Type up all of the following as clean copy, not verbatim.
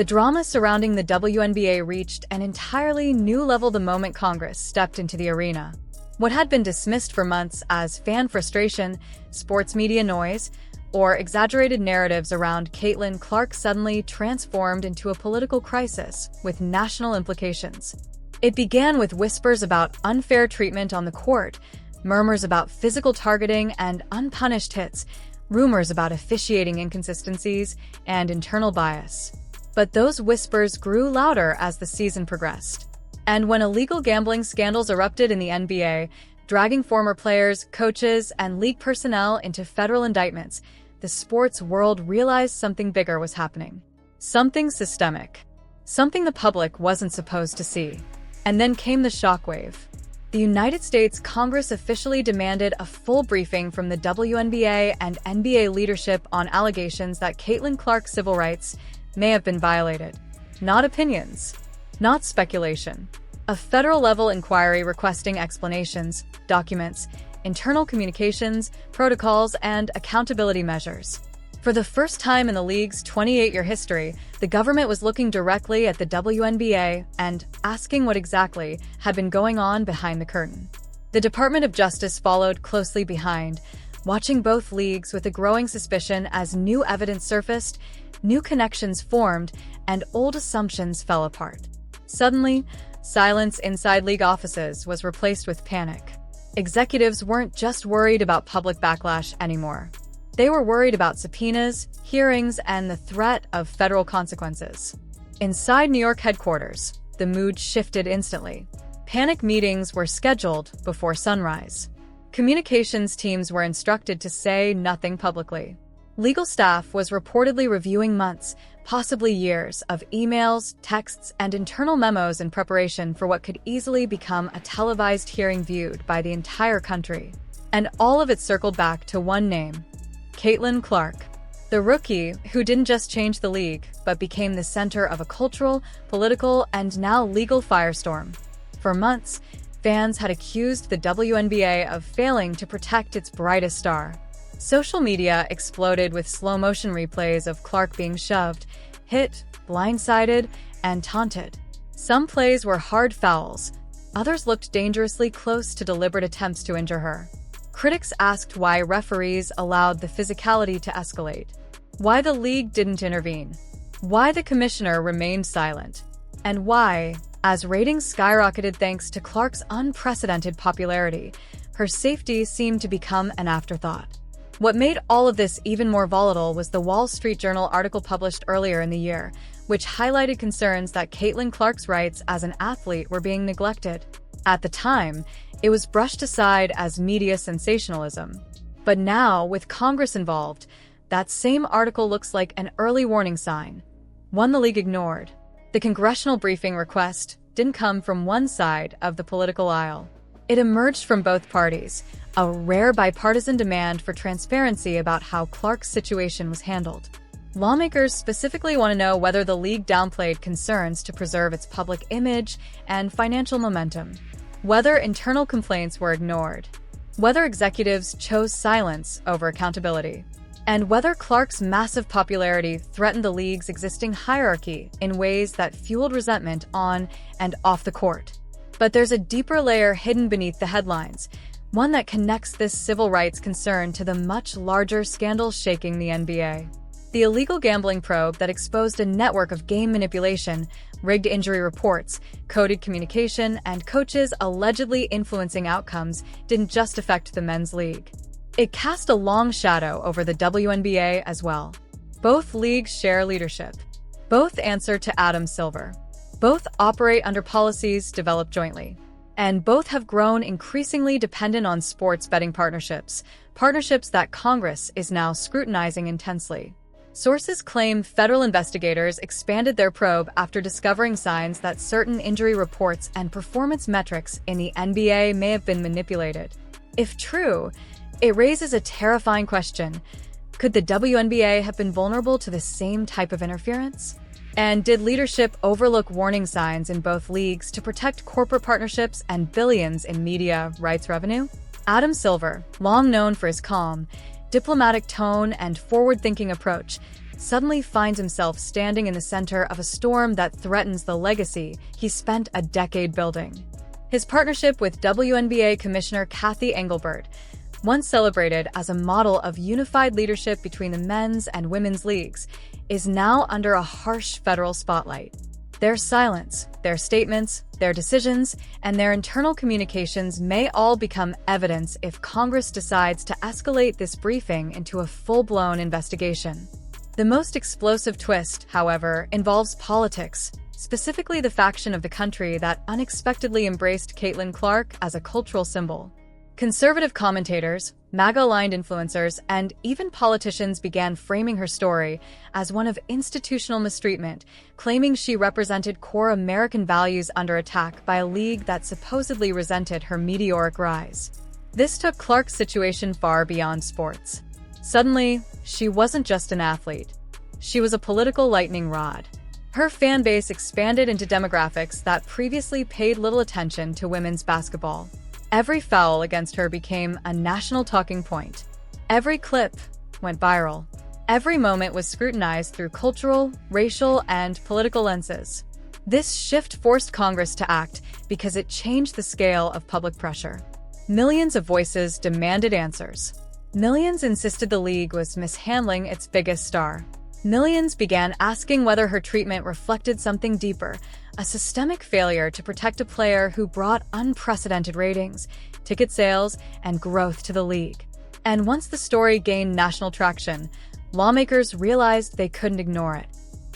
The drama surrounding the WNBA reached an entirely new level the moment Congress stepped into the arena. What had been dismissed for months as fan frustration, sports media noise, or exaggerated narratives around Caitlin Clark suddenly transformed into a political crisis with national implications. It began with whispers about unfair treatment on the court, murmurs about physical targeting and unpunished hits, rumors about officiating inconsistencies, and internal bias. But those whispers grew louder as the season progressed. And when illegal gambling scandals erupted in the NBA, dragging former players, coaches, and league personnel into federal indictments, the sports world realized something bigger was happening. Something systemic. Something the public wasn't supposed to see. And then came the shockwave. The United States Congress officially demanded a full briefing from the WNBA and NBA leadership on allegations that Caitlin Clark's civil rights may have been violated. Not opinions. Not speculation. A federal-level inquiry requesting explanations, documents, internal communications, protocols, and accountability measures. For the first time in the league's 28-year history, the government was looking directly at the WNBA and asking what exactly had been going on behind the curtain. The Department of Justice followed closely behind, watching both leagues with a growing suspicion as new evidence surfaced, new connections formed, and old assumptions fell apart. Suddenly, silence inside league offices was replaced with panic. Executives weren't just worried about public backlash anymore. They were worried about subpoenas, hearings, and the threat of federal consequences. Inside New York headquarters, the mood shifted instantly. Panic meetings were scheduled before sunrise. Communications teams were instructed to say nothing publicly. Legal staff was reportedly reviewing months, possibly years, of emails, texts, and internal memos in preparation for what could easily become a televised hearing viewed by the entire country. And all of it circled back to one name: Caitlin Clark. The rookie who didn't just change the league, but became the center of a cultural, political, and now legal firestorm. For months, fans had accused the WNBA of failing to protect its brightest star. Social media exploded with slow-motion replays of Clark being shoved, hit, blindsided, and taunted. Some plays were hard fouls. Others looked dangerously close to deliberate attempts to injure her. Critics asked why referees allowed the physicality to escalate, why the league didn't intervene, why the commissioner remained silent, and why, as ratings skyrocketed thanks to Clark's unprecedented popularity, her safety seemed to become an afterthought. What made all of this even more volatile was the Wall Street Journal article published earlier in the year, which highlighted concerns that Caitlin Clark's rights as an athlete were being neglected. At the time, it was brushed aside as media sensationalism. But now, with Congress involved, that same article looks like an early warning sign, one the league ignored. The congressional briefing request didn't come from one side of the political aisle. It emerged from both parties, a rare bipartisan demand for transparency about how Clark's situation was handled. Lawmakers specifically want to know whether the league downplayed concerns to preserve its public image and financial momentum, whether internal complaints were ignored, whether executives chose silence over accountability, and whether Clark's massive popularity threatened the league's existing hierarchy in ways that fueled resentment on and off the court. But there's a deeper layer hidden beneath the headlines, one that connects this civil rights concern to the much larger scandal shaking the NBA. The illegal gambling probe that exposed a network of game manipulation, rigged injury reports, coded communication, and coaches allegedly influencing outcomes didn't just affect the men's league. It cast a long shadow over the WNBA as well. Both leagues share leadership. Both answer to Adam Silver. Both operate under policies developed jointly. And both have grown increasingly dependent on sports betting partnerships that Congress is now scrutinizing intensely. Sources claim federal investigators expanded their probe after discovering signs that certain injury reports and performance metrics in the NBA may have been manipulated. If true, it raises a terrifying question. Could the WNBA have been vulnerable to the same type of interference? And did leadership overlook warning signs in both leagues to protect corporate partnerships and billions in media rights revenue? Adam Silver, long known for his calm, diplomatic tone and forward-thinking approach, suddenly finds himself standing in the center of a storm that threatens the legacy he spent a decade building. His partnership with WNBA Commissioner Cathy Engelbert, once celebrated as a model of unified leadership between the men's and women's leagues, is now under a harsh federal spotlight. Their silence, their statements, their decisions, and their internal communications may all become evidence if Congress decides to escalate this briefing into a full-blown investigation. The most explosive twist, however, involves politics, specifically the faction of the country that unexpectedly embraced Caitlin Clark as a cultural symbol. Conservative commentators, MAGA-aligned influencers, and even politicians began framing her story as one of institutional mistreatment, claiming she represented core American values under attack by a league that supposedly resented her meteoric rise. This took Clark's situation far beyond sports. Suddenly, she wasn't just an athlete. She was a political lightning rod. Her fan base expanded into demographics that previously paid little attention to women's basketball. Every foul against her became a national talking point. Every clip went viral. Every moment was scrutinized through cultural, racial, and political lenses. This shift forced Congress to act because it changed the scale of public pressure. Millions of voices demanded answers. Millions insisted the league was mishandling its biggest star. Millions began asking whether her treatment reflected something deeper, a systemic failure to protect a player who brought unprecedented ratings, ticket sales, and growth to the league. And once the story gained national traction, lawmakers realized they couldn't ignore it.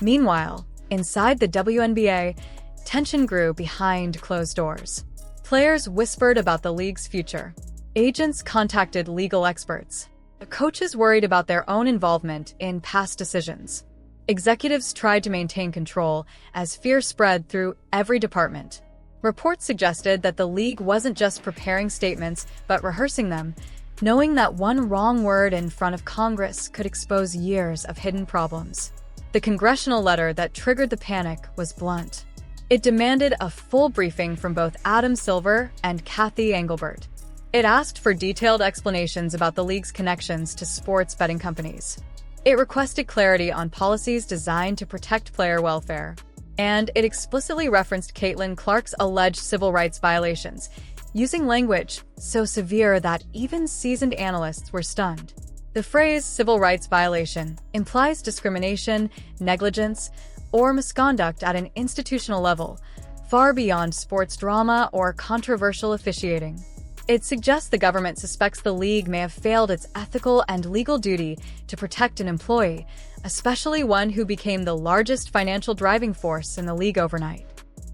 Meanwhile, inside the WNBA, tension grew behind closed doors. Players whispered about the league's future. Agents contacted legal experts. Coaches worried about their own involvement in past decisions. Executives tried to maintain control as fear spread through every department. Reports suggested that the league wasn't just preparing statements, but rehearsing them, knowing that one wrong word in front of Congress could expose years of hidden problems. The congressional letter that triggered the panic was blunt. It demanded a full briefing from both Adam Silver and Cathy Engelbert. It asked for detailed explanations about the league's connections to sports betting companies. It requested clarity on policies designed to protect player welfare. And it explicitly referenced Caitlin Clark's alleged civil rights violations, using language so severe that even seasoned analysts were stunned. The phrase civil rights violation implies discrimination, negligence, or misconduct at an institutional level, far beyond sports drama or controversial officiating. It suggests the government suspects the league may have failed its ethical and legal duty to protect an employee, especially one who became the largest financial driving force in the league overnight.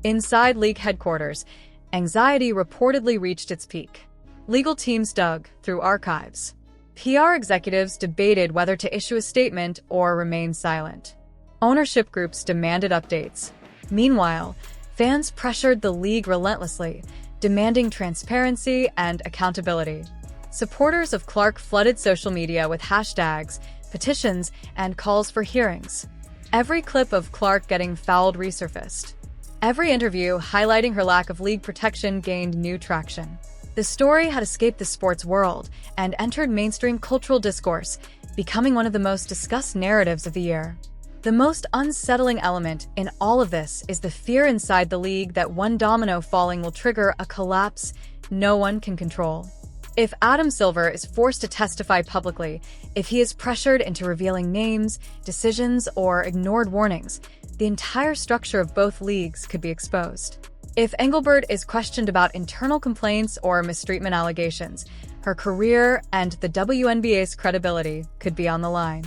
Inside league headquarters, anxiety reportedly reached its peak. Legal teams dug through archives. PR executives debated whether to issue a statement or remain silent. Ownership groups demanded updates. Meanwhile, fans pressured the league relentlessly, demanding transparency and accountability. Supporters of Clark flooded social media with hashtags, petitions, and calls for hearings. Every clip of Clark getting fouled resurfaced. Every interview highlighting her lack of league protection gained new traction. The story had escaped the sports world and entered mainstream cultural discourse, becoming one of the most discussed narratives of the year. The most unsettling element in all of this is the fear inside the league that one domino falling will trigger a collapse no one can control. If Adam Silver is forced to testify publicly, if he is pressured into revealing names, decisions, or ignored warnings, the entire structure of both leagues could be exposed. If Engelbert is questioned about internal complaints or mistreatment allegations, her career and the WNBA's credibility could be on the line.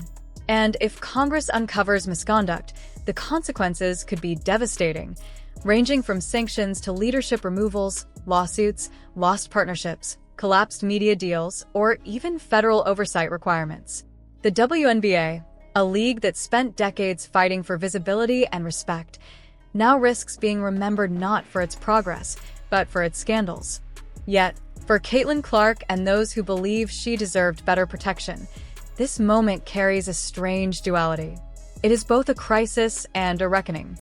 And if Congress uncovers misconduct, the consequences could be devastating, ranging from sanctions to leadership removals, lawsuits, lost partnerships, collapsed media deals, or even federal oversight requirements. The WNBA, a league that spent decades fighting for visibility and respect, now risks being remembered not for its progress, but for its scandals. Yet, for Caitlin Clark and those who believe she deserved better protection, this moment carries a strange duality. It is both a crisis and a reckoning.